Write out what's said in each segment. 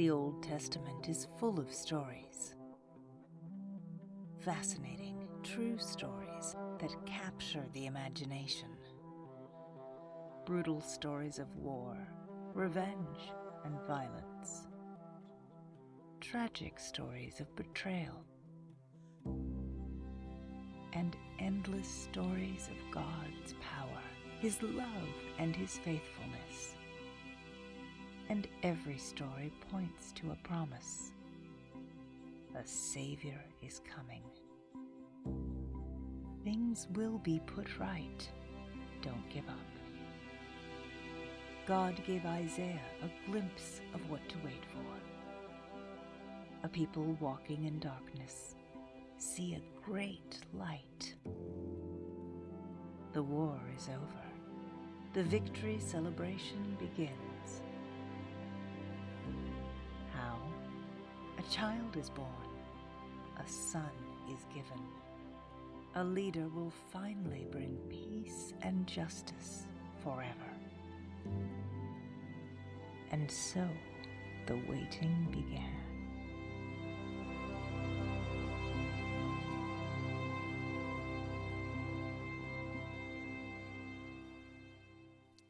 The Old Testament is full of stories. Fascinating, true stories that capture the imagination. Brutal stories of war, revenge, and violence. Tragic stories of betrayal. And endless stories of God's power, His love, and His faithfulness. And every story points to a promise. A Savior is coming. Things will be put right. Don't give up. God gave Isaiah a glimpse of what to wait for. A people walking in darkness see a great light. The war is over. The victory celebration begins. How? A child is born. A son is given. A leader will finally bring peace and justice forever. And so the waiting began.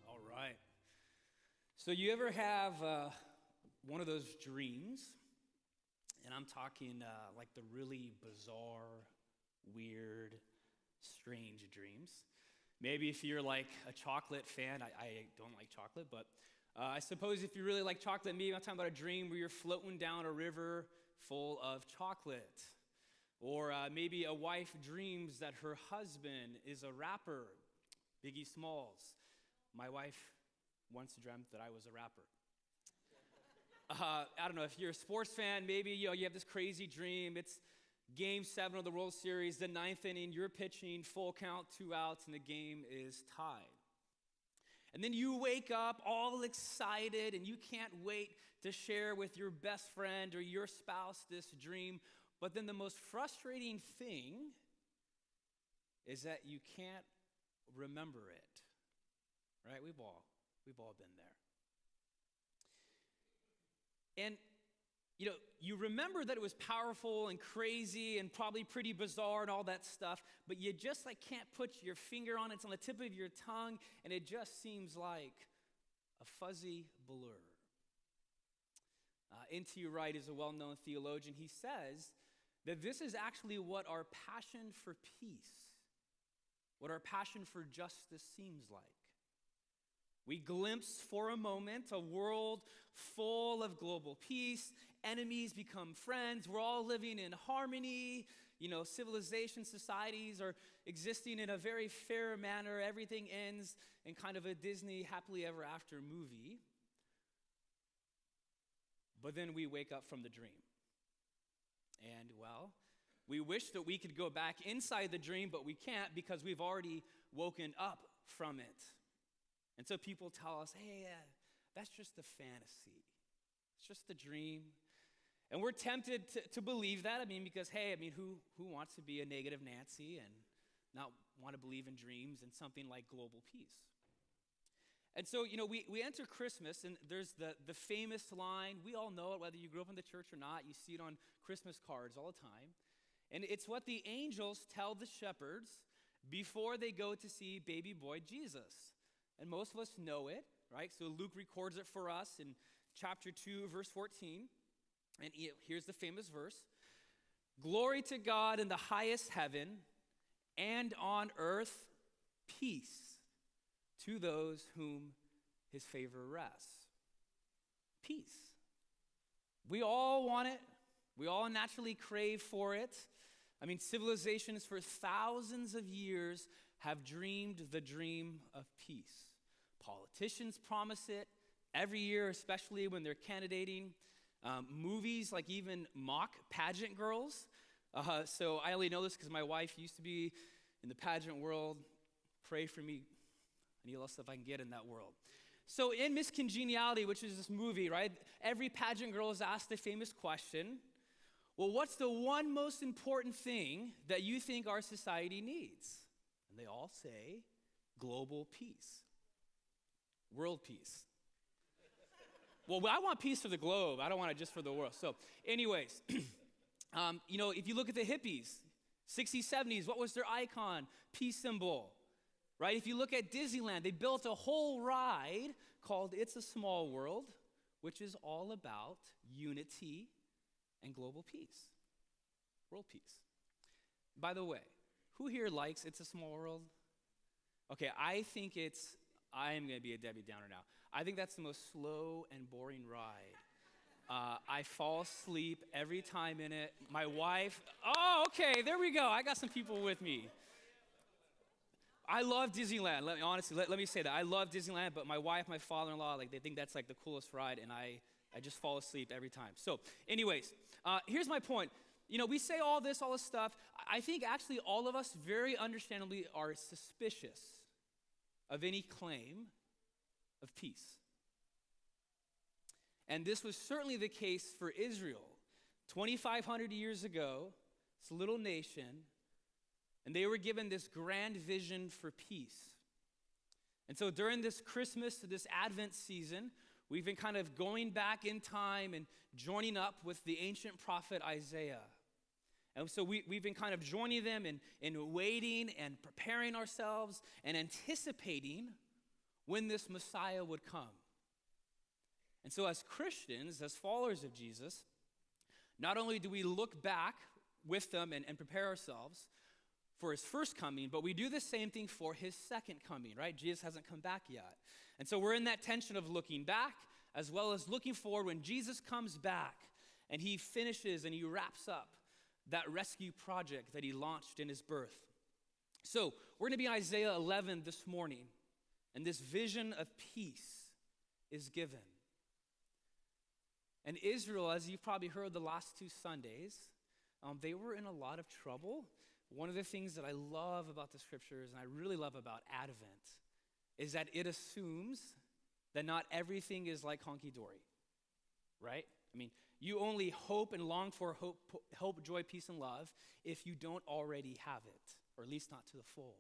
All right. So you ever have one of those dreams, and I'm talking like the really bizarre, weird, strange dreams. Maybe if you're like a chocolate fan, I don't like chocolate, but I suppose if you really like chocolate, maybe I'm talking about a dream where you're floating down a river full of chocolate. Or maybe a wife dreams that her husband is a rapper, Biggie Smalls. My wife once dreamt that I was a rapper. I don't know, if you're a sports fan, maybe you have this crazy dream. It's Game 7 of the World Series, the 9th inning, you're pitching, full count, 2 outs, and the game is tied. And then you wake up all excited, and you can't wait to share with your best friend or your spouse this dream. But then the most frustrating thing is that you can't remember it. Right? We've all been there. And, you remember that it was powerful and crazy and probably pretty bizarre and all that stuff, but you just can't put your finger on it. It's on the tip of your tongue, and it just seems like a fuzzy blur. N.T. Wright is a well-known theologian. He says that this is actually what our passion for peace, what our passion for justice seems like. We glimpse for a moment a world full of global peace. Enemies become friends. We're all living in harmony. Civilization, societies are existing in a very fair manner. Everything ends in kind of a Disney happily ever after movie. But then we wake up from the dream. And, we wish that we could go back inside the dream, but we can't because we've already woken up from it. And so people tell us, hey, that's just a fantasy. It's just a dream. And we're tempted to believe that. Because, who wants to be a negative Nancy and not want to believe in dreams and something like global peace? And so, we enter Christmas, and there's the famous line. We all know it, whether you grew up in the church or not. You see it on Christmas cards all the time. And it's what the angels tell the shepherds before they go to see baby boy Jesus. And most of us know it, right? So Luke records it for us in chapter 2, verse 14. And here's the famous verse. Glory to God in the highest heaven, and on earth peace to those whom his favor rests. Peace. We all want it. We all naturally crave for it. Civilizations for thousands of years have dreamed the dream of peace. Politicians promise it every year, especially when they're candidating. Movies like even mock pageant girls. So I only know this because my wife used to be in the pageant world. Pray for me. I need a lot of stuff I can get in that world. So in Miss Congeniality, which is this movie, right? Every pageant girl is asked the famous question, well, what's the one most important thing that you think our society needs? And they all say, global peace. World peace. Well, I want peace for the globe. I don't want it just for the world. So anyways, if you look at the hippies, 60s, 70s, what was their icon? Peace symbol, right? If you look at Disneyland, they built a whole ride called It's a Small World, which is all about unity and global peace, world peace. By the way, who here likes It's a Small World? Okay, I am going to be a Debbie Downer now. I think that's the most slow and boring ride. I fall asleep every time in it. My wife, okay, there we go. I got some people with me. I love Disneyland. Let me say that. I love Disneyland, but my wife, my father-in-law, they think that's the coolest ride, and I just fall asleep every time. So anyways, here's my point. We say all this stuff. I think actually all of us very understandably are suspicious of any claim of peace. And this was certainly the case for Israel. 2,500 years ago, this little nation, and they were given this grand vision for peace. And so during this Christmas, this Advent season, we've been kind of going back in time and joining up with the ancient prophet Isaiah. And so we've been kind of joining them in waiting and preparing ourselves and anticipating when this Messiah would come. And so as Christians, as followers of Jesus, not only do we look back with them and prepare ourselves for his first coming, but we do the same thing for his second coming, right? Jesus hasn't come back yet. And so we're in that tension of looking back as well as looking forward when Jesus comes back and he finishes and he wraps up that rescue project that he launched in his birth. So we're going to be in Isaiah 11 this morning, and this vision of peace is given. And Israel, as you've probably heard the last 2 Sundays, they were in a lot of trouble. One of the things that I love about the scriptures, and I really love about Advent, is that it assumes that not everything is like honky-dory, right? I mean, you only hope and long for hope, joy, peace, and love if you don't already have it, or at least not to the full.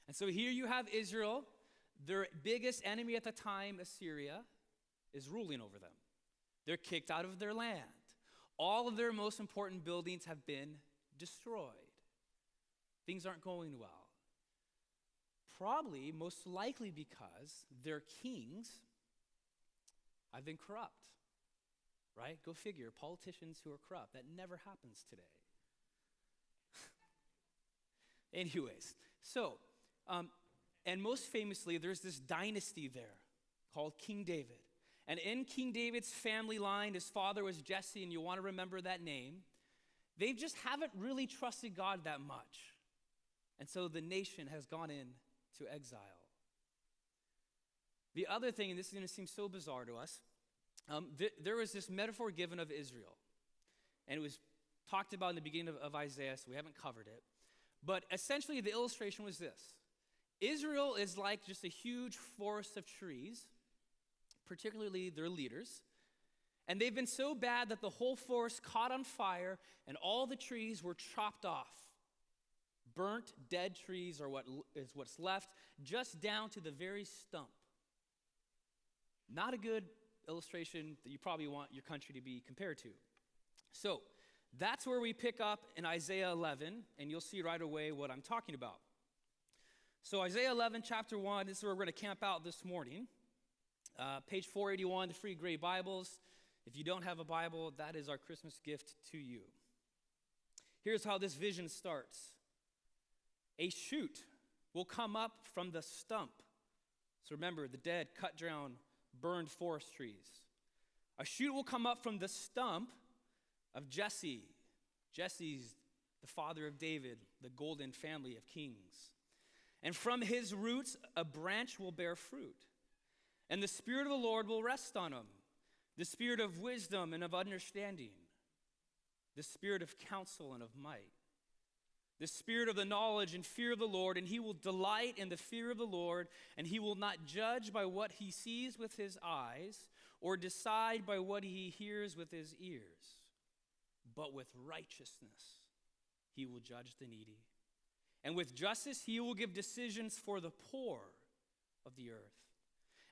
And so here you have Israel. Their biggest enemy at the time, Assyria, is ruling over them. They're kicked out of their land. All of their most important buildings have been destroyed. Things aren't going well. Probably, most likely because their kings have been corrupt. Right? Go figure, politicians who are corrupt. That never happens today. Anyways, so, and most famously, there's this dynasty there called King David. And in King David's family line, his father was Jesse, and you want to remember that name. They just haven't really trusted God that much. And so the nation has gone into exile. The other thing, and this is going to seem so bizarre to us, there was this metaphor given of Israel, and it was talked about in the beginning of Isaiah, so we haven't covered it. But essentially, the illustration was this. Israel is like just a huge forest of trees, particularly their leaders, and they've been so bad that the whole forest caught on fire, and all the trees were chopped off. Burnt, dead trees are what's left, just down to the very stump. Not a good illustration that you probably want your country to be compared to. So that's where we pick up in Isaiah 11, and you'll see right away what I'm talking about. So Isaiah 11, chapter 1, this is where we're going to camp out this morning. Page 481, the free gray Bibles. If you don't have a Bible, that is our Christmas gift to you. Here's how this vision starts. A shoot will come up from the stump. So remember, the dead, cut down, burned forest trees. A shoot will come up from the stump of Jesse. Jesse's the father of David, the golden family of kings. And from his roots, a branch will bear fruit. And the Spirit of the Lord will rest on him, the Spirit of wisdom and of understanding, the Spirit of counsel and of might, the Spirit of the knowledge and fear of the Lord, and he will delight in the fear of the Lord, and he will not judge by what he sees with his eyes, or decide by what he hears with his ears, but with righteousness he will judge the needy. And with justice he will give decisions for the poor of the earth.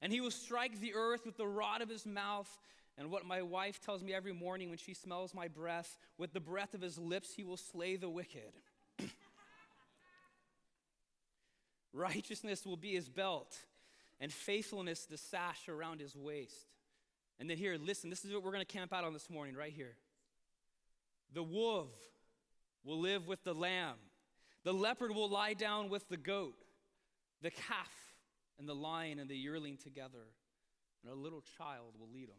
And he will strike the earth with the rod of his mouth. And what my wife tells me every morning when she smells my breath, with the breath of his lips, he will slay the wicked. Righteousness will be his belt, and faithfulness the sash around his waist. And then here, listen, this is what we're going to camp out on this morning, right here. The wolf will live with the lamb. The leopard will lie down with the goat. The calf and the lion and the yearling together. And a little child will lead them.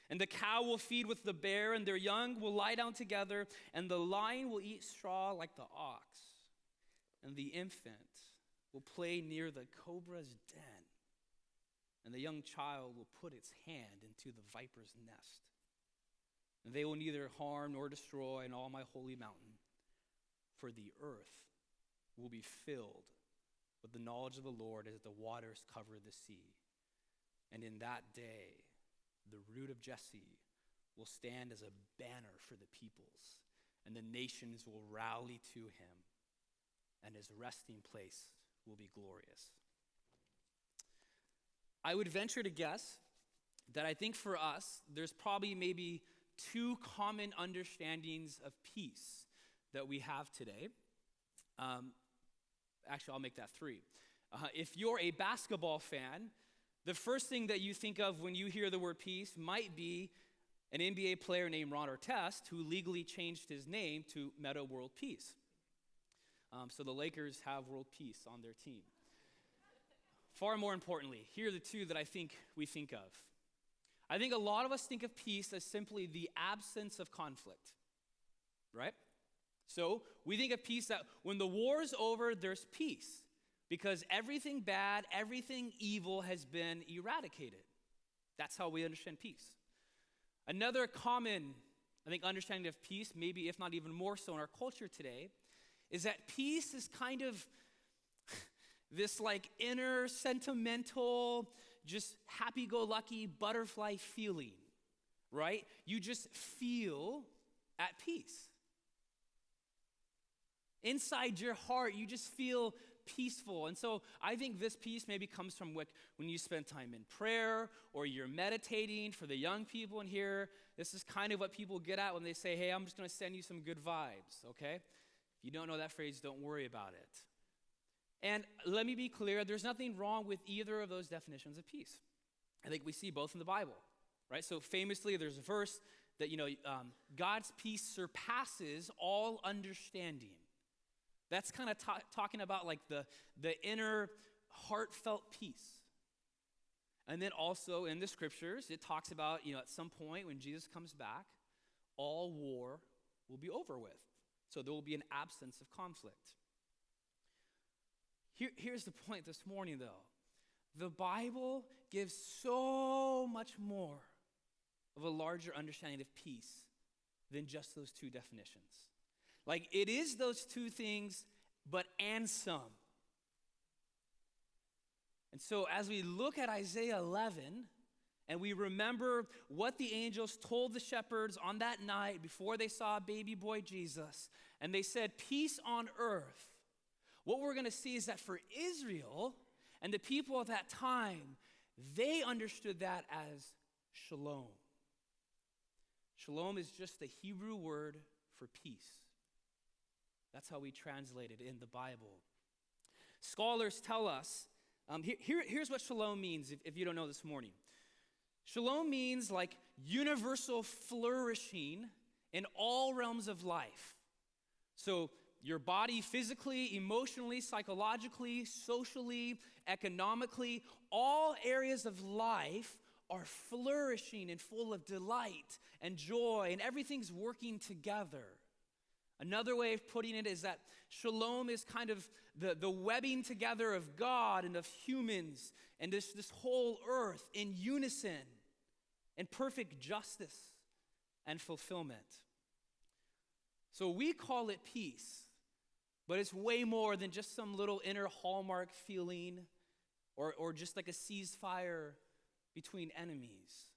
And the cow will feed with the bear, and their young will lie down together. And the lion will eat straw like the ox. And the infant will play near the cobra's den. And the young child will put its hand into the viper's nest. And they will neither harm nor destroy in all my holy mountain, for the earth will be filled with the knowledge of the Lord as the waters cover the sea. And in that day, the root of Jesse will stand as a banner for the peoples, and the nations will rally to him, and his resting place will be glorious. I would venture to guess that I think for us, there's probably maybe two common understandings of peace that we have today. Actually, I'll make that three. If you're a basketball fan, the first thing that you think of when you hear the word peace might be an NBA player named Ron Artest, who legally changed his name to Meta World Peace. So the Lakers have world peace on their team. Far more importantly, here are the two that I think we think of. I think a lot of us think of peace as simply the absence of conflict, right? So we think of peace that when the war's over, there's peace because everything bad, everything evil has been eradicated. That's how we understand peace. Another common, I think, understanding of peace, maybe if not even more so in our culture today, is that peace is kind of this like inner, sentimental, just happy-go-lucky butterfly feeling, right? You just feel at peace. Inside your heart, you just feel peaceful. And so I think this peace maybe comes from when you spend time in prayer or you're meditating. For the young people in here, this is kind of what people get at when they say, hey, I'm just going to send you some good vibes, okay? If you don't know that phrase, don't worry about it. And let me be clear, there's nothing wrong with either of those definitions of peace. I think we see both in the Bible, right? So famously, there's a verse that, God's peace surpasses all understanding. That's kind of talking about like the inner heartfelt peace. And then also in the scriptures, it talks about, at some point when Jesus comes back, all war will be over with. So there will be an absence of conflict. Here's the point this morning, though. The Bible gives so much more of a larger understanding of peace than just those two definitions. Like, it is those two things, and some. And so as we look at Isaiah 11, and we remember what the angels told the shepherds on that night before they saw baby boy Jesus, and they said, peace on earth. What we're going to see is that for Israel and the people of that time, they understood that as shalom. Shalom is just the Hebrew word for peace. That's how we translate it in the Bible. Scholars tell us, here's what shalom means if you don't know this morning. Shalom means like universal flourishing in all realms of life. So your body physically, emotionally, psychologically, socially, economically, all areas of life are flourishing and full of delight and joy, and everything's working together. Another way of putting it is that shalom is kind of the webbing together of God and of humans and this whole earth in unison and perfect justice and fulfillment. So we call it peace. But it's way more than just some little inner hallmark feeling or just like a ceasefire between enemies.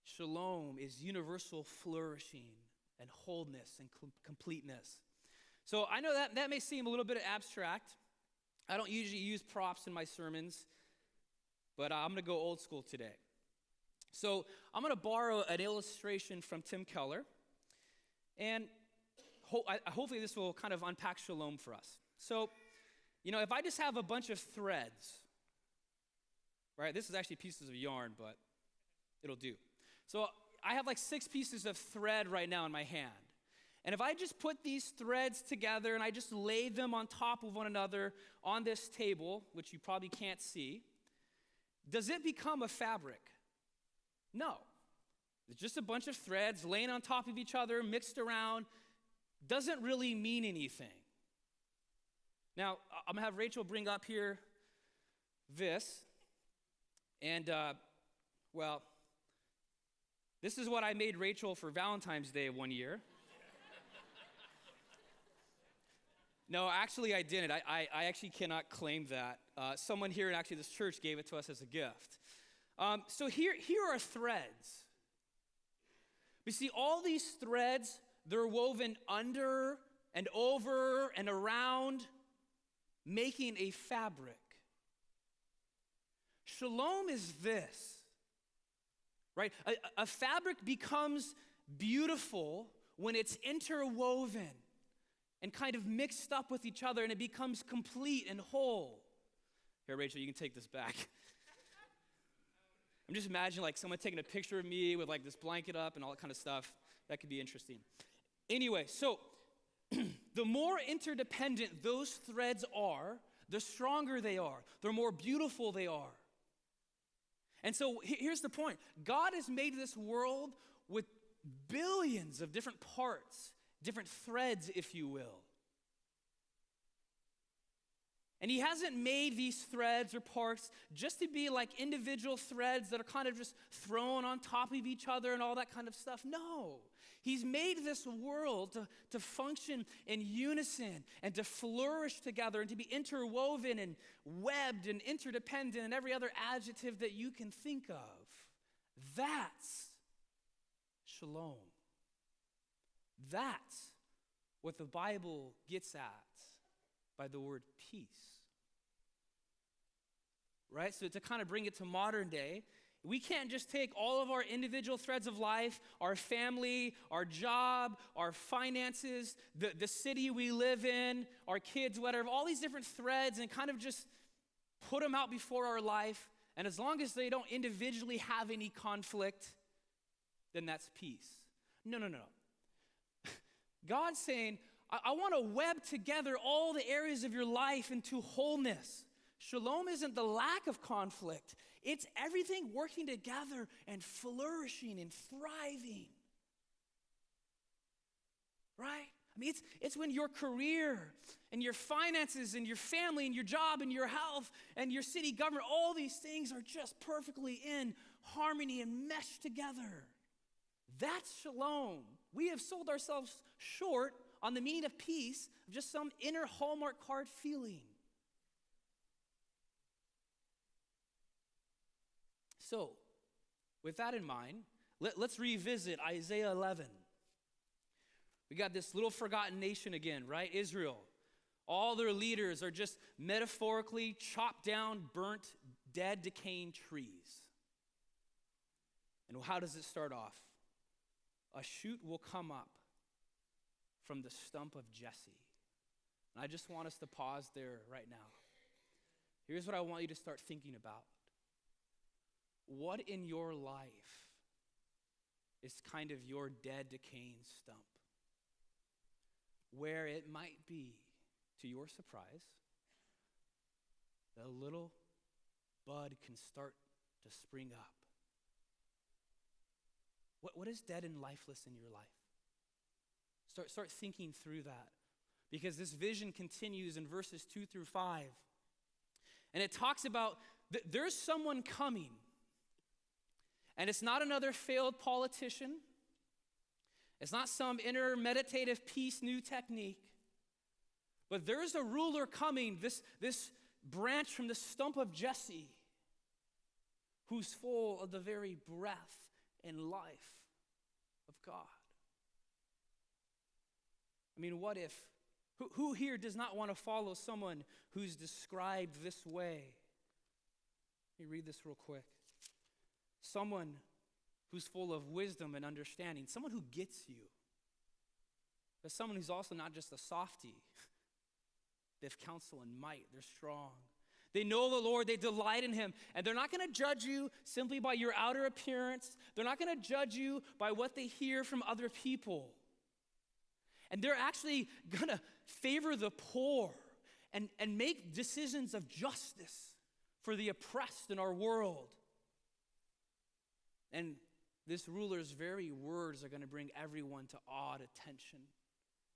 Shalom is universal flourishing and wholeness and completeness. So I know that may seem a little bit abstract. I don't usually use props in my sermons. but I'm going to go old school today. So I'm going to borrow an illustration from Tim Keller, and hopefully this will kind of unpack shalom for us. So, if I just have a bunch of threads, right? This is actually pieces of yarn, but it'll do. So I have like 6 pieces of thread right now in my hand. And if I just put these threads together and I just lay them on top of one another on this table, which you probably can't see, does it become a fabric? No. It's just a bunch of threads laying on top of each other, mixed around. Doesn't really mean anything. Now, I'm going to have Rachel bring up here this. And, this is what I made Rachel for Valentine's Day one year. No, actually I didn't. I actually cannot claim that. Someone here in actually this church gave it to us as a gift. So here are threads. You see, all these threads, they're woven under and over and around, making a fabric. Shalom is this, right? A fabric becomes beautiful when it's interwoven and kind of mixed up with each other, and it becomes complete and whole. Here, Rachel, you can take this back. I'm just imagining like someone taking a picture of me with like this blanket up and all that kind of stuff. That could be interesting. Anyway, so the more interdependent those threads are, the stronger they are, the more beautiful they are. And so here's the point. God has made this world with billions of different parts, different threads, if you will. And he hasn't made these threads or parts just to be like individual threads that are kind of just thrown on top of each other and all that kind of stuff. No. He's made this world to function in unison and to flourish together and to be interwoven and webbed and interdependent and every other adjective that you can think of. That's shalom. That's what the Bible gets at by the word peace. Right? So to kind of bring it to modern day, we can't just take all of our individual threads of life, our family, our job, our finances, the city we live in, our kids, whatever, all these different threads, and kind of just put them out before our life. And as long as they don't individually have any conflict, then that's peace. No. God's saying, I want to web together all the areas of your life into wholeness. Shalom isn't the lack of conflict. It's everything working together and flourishing and thriving. Right? I mean, it's when your career and your finances and your family and your job and your health and your city government, all these things are just perfectly in harmony and meshed together. That's shalom. We have sold ourselves short on the meaning of peace of just some inner Hallmark card feeling. So, with that in mind, let's revisit Isaiah 11. We got this little forgotten nation again, right? Israel. All their leaders are just metaphorically chopped down, burnt, dead, decaying trees. And how does it start off? A shoot will come up from the stump of Jesse. And I just want us to pause there right now. Here's what I want you to start thinking about. What in your life is kind of your dead, decaying stump? Where it might be, to your surprise, that a little bud can start to spring up. What is dead and lifeless in your life? Start thinking through that. Because this vision continues in verses 2 through 5. And it talks about there's someone coming. And it's not another failed politician. It's not some inner meditative peace new technique. But there's a ruler coming, this branch from the stump of Jesse, who's full of the very breath and life of God. I mean, what if, who here does not want to follow someone who's described this way? me read this real quick. Someone who's full of wisdom and understanding, someone who gets you, but someone who's also not just a softie. They have counsel and might. They're strong. They know the Lord. They delight in him. And they're not going to judge you simply by your outer appearance. They're not going to judge you by what they hear from other people. And they're actually going to favor the poor and make decisions of justice for the oppressed in our world. And this ruler's very words are going to bring everyone to awed attention,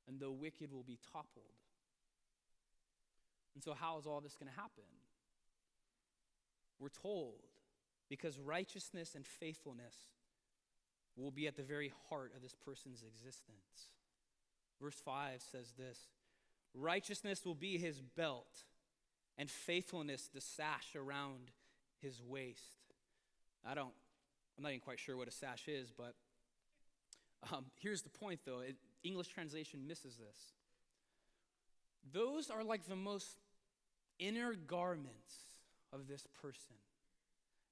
and the wicked will be toppled. And so how is all this going to happen? We're told, because righteousness and faithfulness will be at the very heart of this person's existence. Verse 5 says this: righteousness will be his belt, and faithfulness the sash around his waist. I'm not even quite sure what a sash is, but here's the point, though. English translation misses this. Those are like the most inner garments of this person.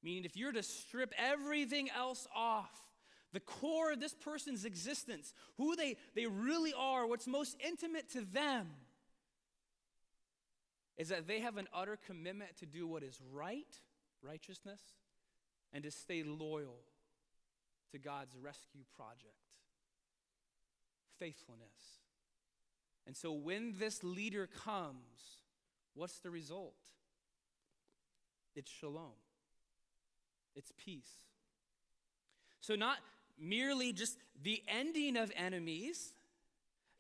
Meaning, if you're to strip everything else off, the core of this person's existence, who they really are, what's most intimate to them, is that they have an utter commitment to do what is right, righteousness, and to stay loyal to God's rescue project, faithfulness. And so when this leader comes, what's the result? It's shalom. It's peace. So not merely just the ending of enemies,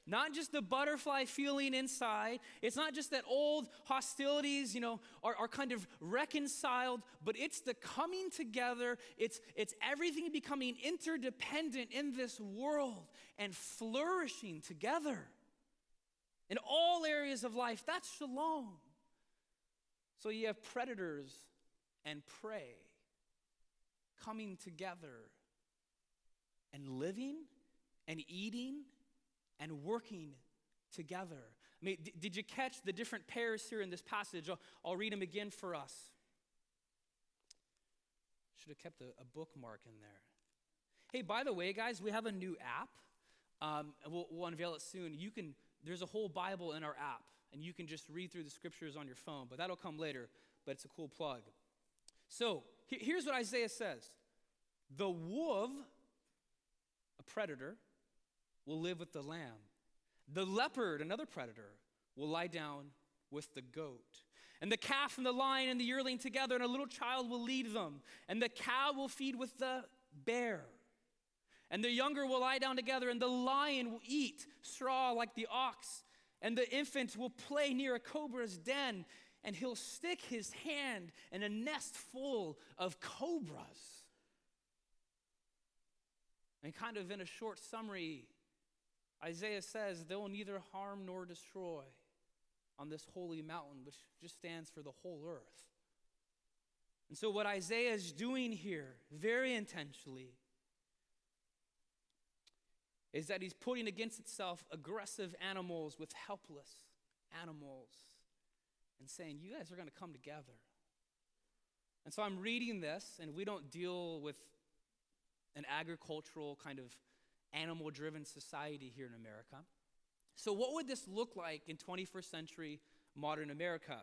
not just the butterfly feeling inside. It's not just that old hostilities, are kind of reconciled, but it's the coming together. It's everything becoming interdependent in this world and flourishing together in all areas of life. That's shalom. So you have predators and prey coming together and living and eating and working together. I mean, did you catch the different pairs here in this passage? I'll read them again for us. Should have kept a bookmark in there. Hey, by the way, guys, we have a new app. And we'll unveil it soon. There's a whole Bible in our app, and you can just read through the scriptures on your phone, but that'll come later, but it's a cool plug. So here's what Isaiah says. The wolf, a predator, will live with the lamb. The leopard, another predator, will lie down with the goat. And the calf and the lion and the yearling together, and a little child will lead them. And the cow will feed with the bear. And the younger will lie down together, and the lion will eat straw like the ox. And the infant will play near a cobra's den, and he'll stick his hand in a nest full of cobras. And kind of in a short summary, Isaiah says they will neither harm nor destroy on this holy mountain, which just stands for the whole earth. And so what Isaiah is doing here, very intentionally, is that he's putting against itself aggressive animals with helpless animals and saying, you guys are going to come together. And so I'm reading this, and we don't deal with an agricultural kind of animal-driven society here in America. So what would this look like in 21st century modern America?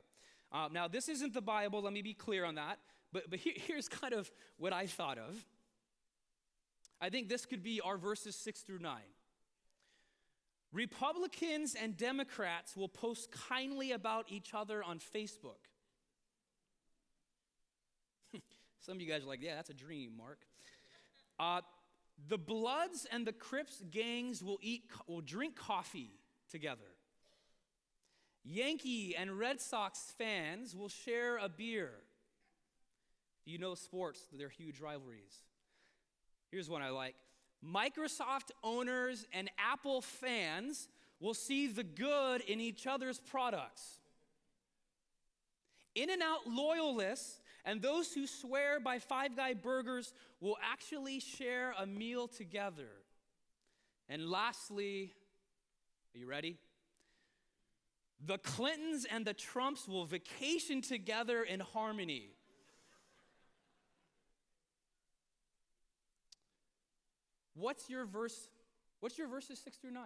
Now, this isn't the Bible, let me be clear on that, but here's kind of what I thought of. I think this could be our verses 6 through 9. Republicans and Democrats will post kindly about each other on Facebook. Some of you guys are like, yeah, that's a dream, Mark. The Bloods and the Crips gangs will drink coffee together. Yankee and Red Sox fans will share a beer. You know sports, they're huge rivalries. Here's one I like. Microsoft owners and Apple fans will see the good in each other's products. In-N-Out loyalists and those who swear by Five Guy burgers will actually share a meal together. And lastly, are you ready? The Clintons and the Trumps will vacation together in harmony. What's your verse? What's your verses 6 through 9?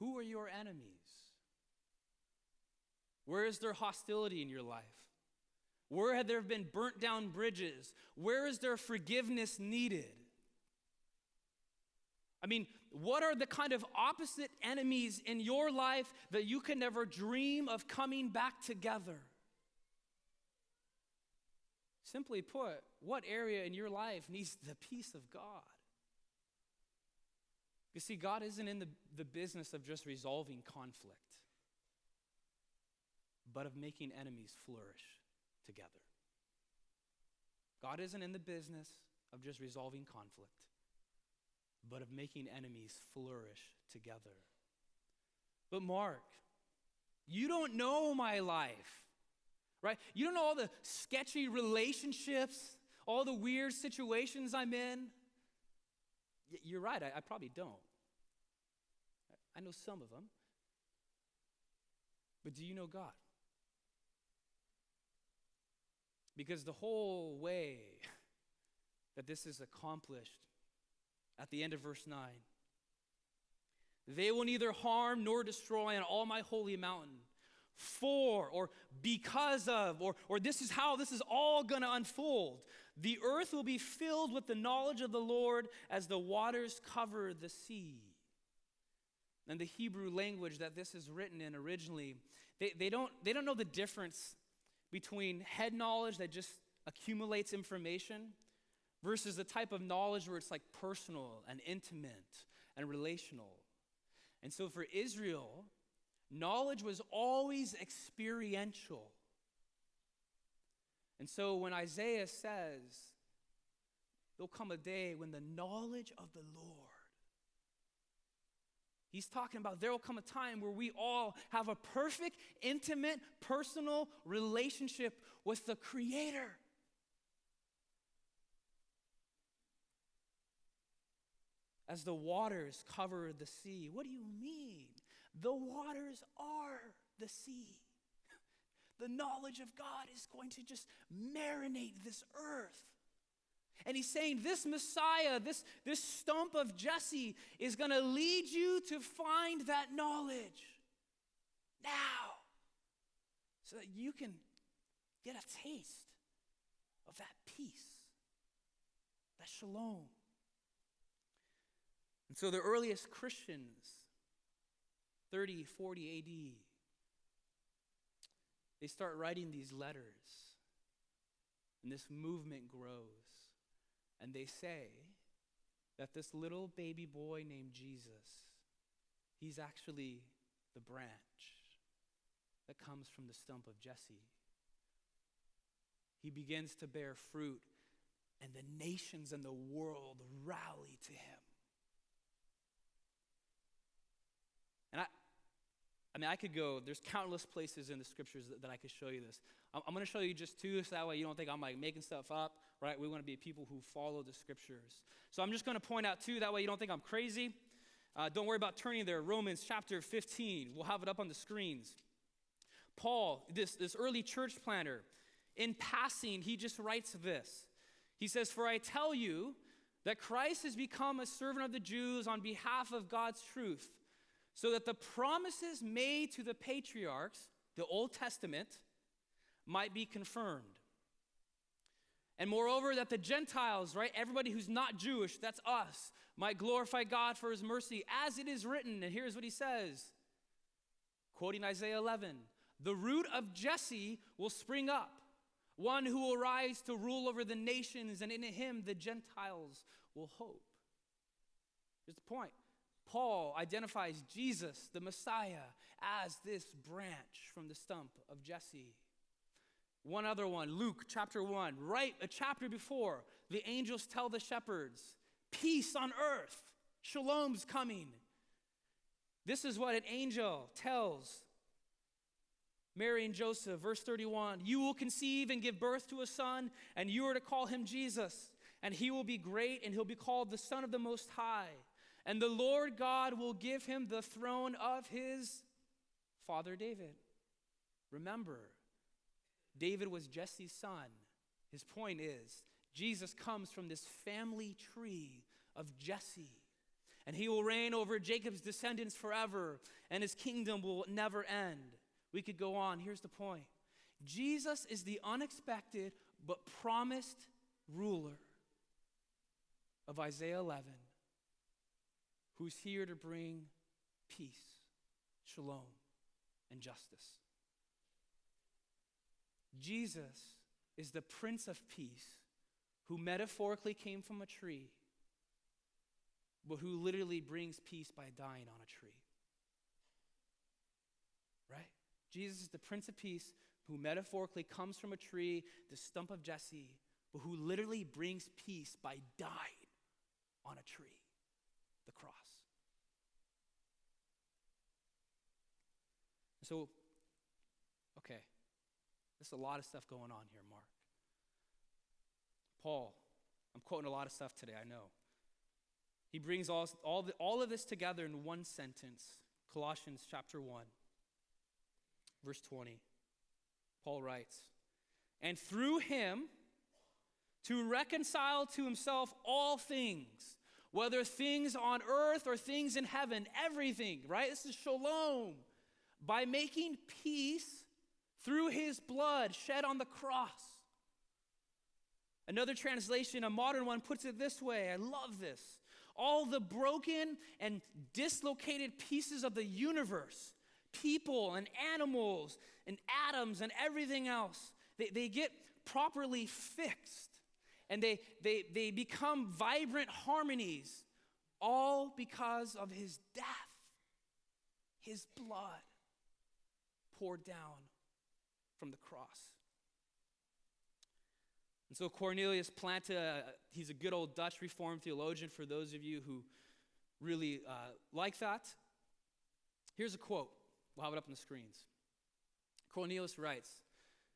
Who are your enemies? Where is there hostility in your life? Where have there been burnt down bridges? Where is there forgiveness needed? I mean, what are the kind of opposite enemies in your life that you can never dream of coming back together? Simply put, what area in your life needs the peace of God? You see, God isn't in the business of just resolving conflict, but of making enemies flourish together. God isn't in the business of just resolving conflict, but of making enemies flourish together. But Mark, you don't know my life, right? You don't know all the sketchy relationships, all the weird situations I'm in. You're right, I probably don't. I know some of them. But do you know God? Because the whole way that this is accomplished at the end of verse 9, they will neither harm nor destroy on all my holy mountain, for, or because of, or this is how this is all going to unfold. The earth will be filled with the knowledge of the Lord as the waters cover the sea. And the Hebrew language that this is written in originally, they don't know the difference between head knowledge that just accumulates information versus the type of knowledge where it's like personal and intimate and relational. And so for Israel, knowledge was always experiential. And so when Isaiah says, there'll come a day when the knowledge of the Lord, he's talking about there will come a time where we all have a perfect, intimate, personal relationship with the Creator. As the waters cover the sea. What do you mean? The waters are the sea. The knowledge of God is going to just marinate this earth. And he's saying this Messiah, this stump of Jesse is going to lead you to find that knowledge now so that you can get a taste of that peace, that shalom. And so the earliest Christians, 30, 40 AD, they start writing these letters, and this movement grows. And they say that this little baby boy named Jesus, he's actually the branch that comes from the stump of Jesse. He begins to bear fruit, and the nations and the world rally to him. And I could go, there's countless places in the scriptures that I could show you this. I'm going to show you just two, so that way you don't think I'm like making stuff up, right? We want to be people who follow the scriptures. So I'm just going to point out two, that way you don't think I'm crazy. Don't worry about turning there. Romans chapter 15. We'll have it up on the screens. Paul, this early church planter, in passing, he just writes this. He says, "For I tell you that Christ has become a servant of the Jews on behalf of God's truth, so that the promises made to the patriarchs, the Old Testament, might be confirmed. And moreover, that the Gentiles, right, everybody who's not Jewish, that's us, might glorify God for his mercy, as it is written." And here's what he says, quoting Isaiah 11, "The root of Jesse will spring up, one who will rise to rule over the nations, and in him the Gentiles will hope." Here's the point. Paul identifies Jesus, the Messiah, as this branch from the stump of Jesse. One other one, Luke chapter 1, right a chapter before, the angels tell the shepherds, peace on earth, shalom's coming. This is what an angel tells Mary and Joseph, verse 31, "You will conceive and give birth to a son, and you are to call him Jesus, and he will be great, and he'll be called the Son of the Most High. And the Lord God will give him the throne of his father David." Remember, David was Jesse's son. His point is, Jesus comes from this family tree of Jesse, and he will reign over Jacob's descendants forever, and his kingdom will never end. We could go on. Here's the point. Jesus is the unexpected but promised ruler of Isaiah 11, who's here to bring peace, shalom, and justice. Jesus is the Prince of Peace who metaphorically came from a tree, but who literally brings peace by dying on a tree. Right? Jesus is the Prince of Peace who metaphorically comes from a tree, the stump of Jesse, but who literally brings peace by dying on a tree, the cross. So, okay, there's a lot of stuff going on here, Mark. Paul, I'm quoting a lot of stuff today, I know. He brings all of this together in one sentence. Colossians chapter 1, verse 20. Paul writes, "And through him to reconcile to himself all things, whether things on earth or things in heaven," everything, right? This is shalom. "By making peace through his blood shed on the cross." Another translation, a modern one, puts it this way. I love this. "All the broken and dislocated pieces of the universe, people and animals and atoms and everything else, they get properly fixed, and they become vibrant harmonies, all because of his death, his blood poured down from the cross." And so Cornelius Planta, he's a good old Dutch Reformed theologian for those of you who really like that. Here's a quote. We'll have it up on the screens. Cornelius writes,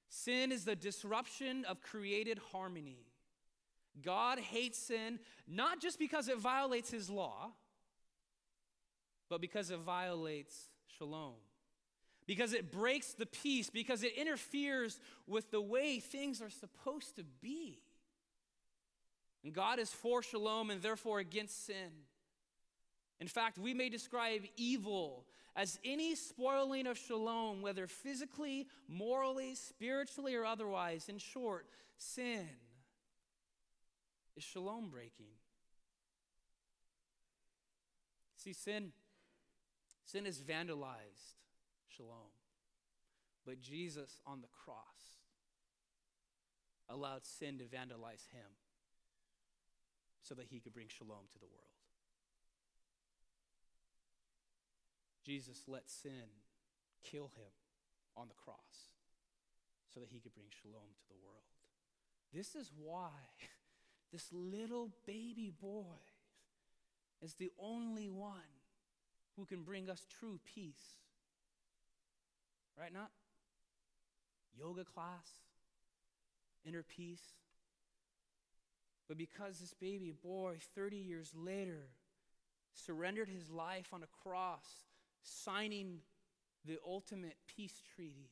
"Sin is the disruption of created harmony. God hates sin not just because it violates his law, but because it violates shalom. Because it breaks the peace, because it interferes with the way things are supposed to be. And God is for shalom and therefore against sin. In fact, we may describe evil as any spoiling of shalom, whether physically, morally, spiritually, or otherwise. In short, sin is shalom breaking. See, sin has vandalized shalom. But Jesus on the cross allowed sin to vandalize him so that he could bring shalom to the world. Jesus let sin kill him on the cross so that he could bring shalom to the world. This is why this little baby boy is the only one who can bring us true peace. Right? Not yoga class, inner peace. But because this baby boy, 30 years later, surrendered his life on a cross, signing the ultimate peace treaty,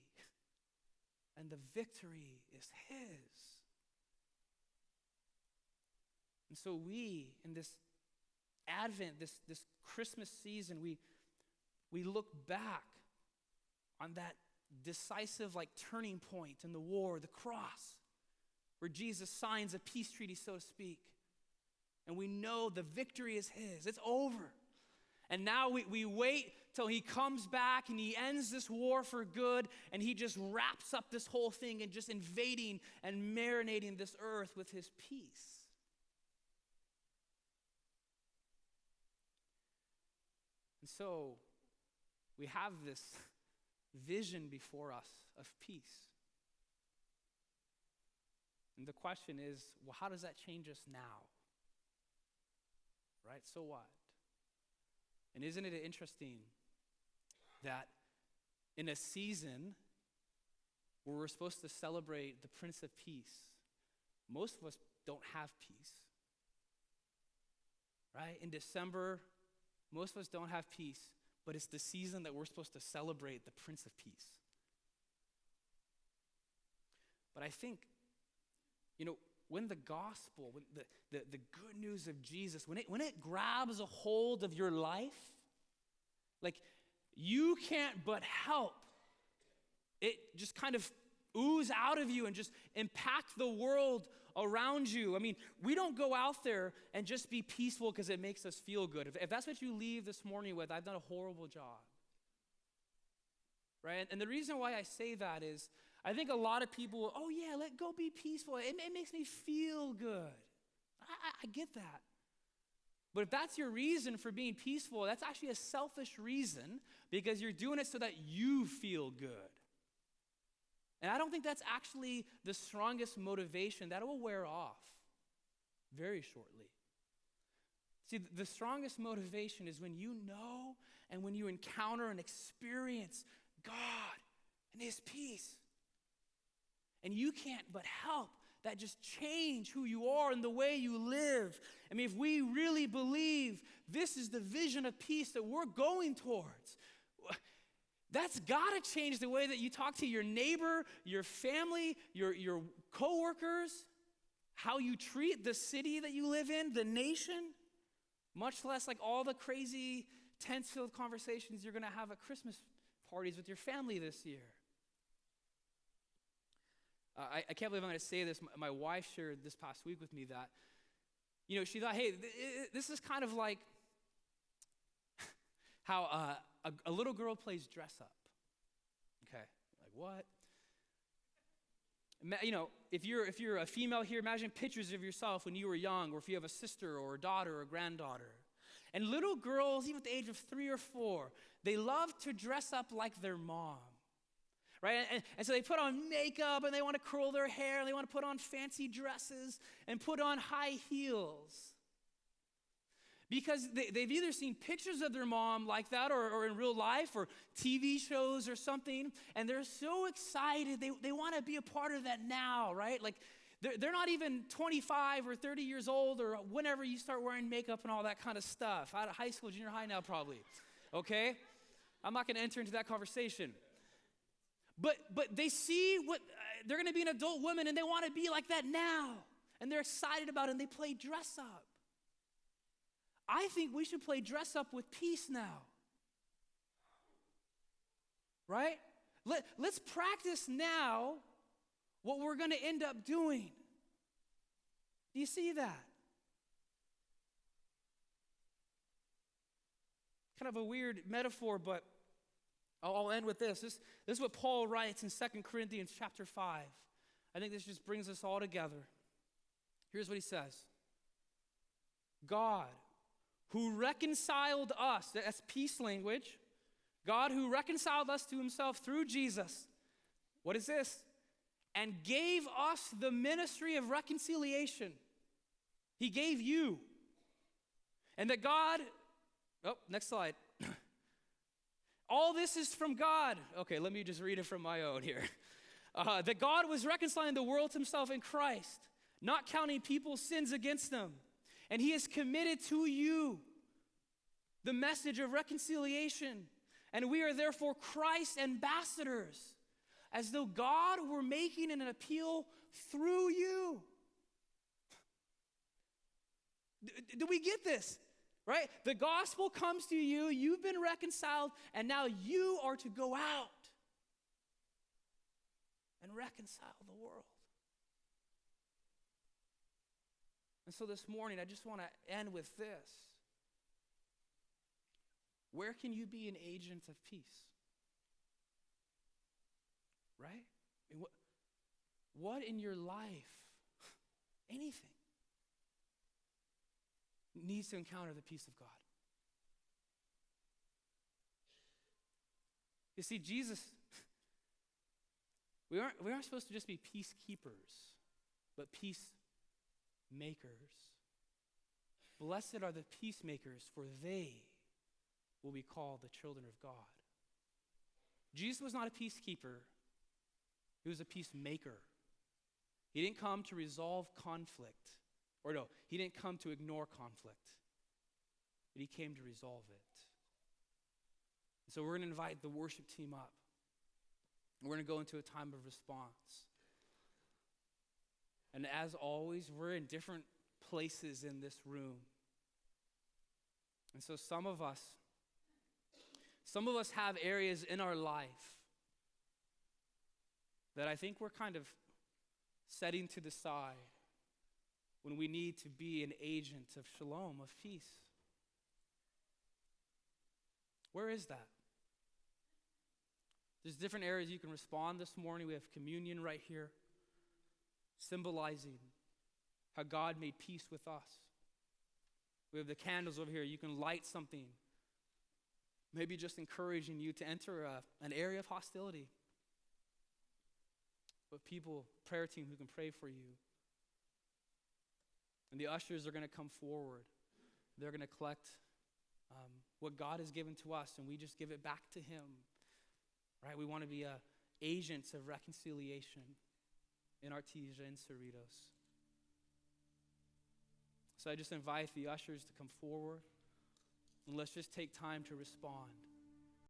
and the victory is his. And so we, in this Advent, this Christmas season, we look back on that decisive turning point in the war, the cross, where Jesus signs a peace treaty, so to speak. And we know the victory is his. It's over. And now we wait till he comes back and he ends this war for good, and he just wraps up this whole thing and just invading and marinating this earth with his peace. And so we have this vision before us of peace. And the question is, well, how does that change us now? Right? So what? And isn't it interesting that in a season where we're supposed to celebrate the Prince of Peace, most of us don't have peace. Right? In December, most of us don't have peace. But it's the season that we're supposed to celebrate the Prince of Peace. But I think, when the gospel, when the good news of Jesus, when it grabs a hold of your life, like you can't but help it just kind of ooze out of you and just impact the world around you. I mean, we don't go out there and just be peaceful because it makes us feel good. If that's what you leave this morning with, I've done a horrible job. Right? And the reason why I say that is, I think a lot of people, oh yeah, let go be peaceful. It makes me feel good. I get that. But if that's your reason for being peaceful, that's actually a selfish reason because you're doing it so that you feel good. And I don't think that's actually the strongest motivation. That will wear off very shortly. See, the strongest motivation is when you know and when you encounter and experience God and His peace. And you can't but help that just change who you are and the way you live. I mean, if we really believe this is the vision of peace that we're going towards, that's got to change the way that you talk to your neighbor, your family, your coworkers, how you treat the city that you live in, the nation, much less like all the crazy tense-filled conversations you're going to have at Christmas parties with your family this year. I can't believe I'm going to say this. My wife shared this past week with me that, she thought, hey, this is kind of like how a little girl plays dress up. Okay, like what? If you're a female here, imagine pictures of yourself when you were young, or if you have a sister or a daughter or a granddaughter. And little girls, even at the age of 3 or 4, they love to dress up like their mom. Right? And so they put on makeup and they want to curl their hair and they want to put on fancy dresses and put on high heels. Because they've either seen pictures of their mom like that or in real life or TV shows or something, and they're so excited. They want to be a part of that now, right? Like they're not even 25 or 30 years old or whenever you start wearing makeup and all that kind of stuff. Out of high school, junior high now probably, okay? I'm not going to enter into that conversation. But they see what they're going to be an adult woman and they want to be like that now. And they're excited about it and they play dress up. I think we should play dress up with peace now. Right? Let's practice now what we're going to end up doing. Do you see that? Kind of a weird metaphor, but I'll end with this. This is what Paul writes in 2 Corinthians chapter 5. I think this just brings us all together. Here's what he says. God, who reconciled us, that's peace language. God who reconciled us to Himself through Jesus. What is this? And gave us the ministry of reconciliation. He gave you. And that God, next slide. All this is from God. Okay, let me just read it from my own here. That God was reconciling the world to Himself in Christ, not counting people's sins against them. And He has committed to you the message of reconciliation. And we are therefore Christ's ambassadors, as though God were making an appeal through you. Do we get this? Right? The gospel comes to you, you've been reconciled, and now you are to go out and reconcile the world. And so this morning, I just want to end with this. Where can you be an agent of peace? Right? I mean, what in your life, anything, needs to encounter the peace of God? You see, Jesus, we aren't supposed to just be peacekeepers, but peacemakers. Blessed are the peacemakers, for they will be called the children of God. Jesus was not a peacekeeper. He was a peacemaker. He didn't come to resolve conflict. He didn't come to ignore conflict, but He came to resolve it. So we're going to invite the worship team up. We're going to go into a time of response. And as always, we're in different places in this room. And so some of us have areas in our life that I think we're kind of setting to the side when we need to be an agent of shalom, of peace. Where is that? There's different areas you can respond this morning. We have communion right here, symbolizing how God made peace with us. We have the candles over here. You can light something, maybe just encouraging you to enter an area of hostility. But people, prayer team who can pray for you. And the ushers are going to come forward. They're going to collect what God has given to us, and we just give it back to him. Right? We want to be agents of reconciliation in Artesia and Cerritos. So I just invite the ushers to come forward, and let's just take time to respond.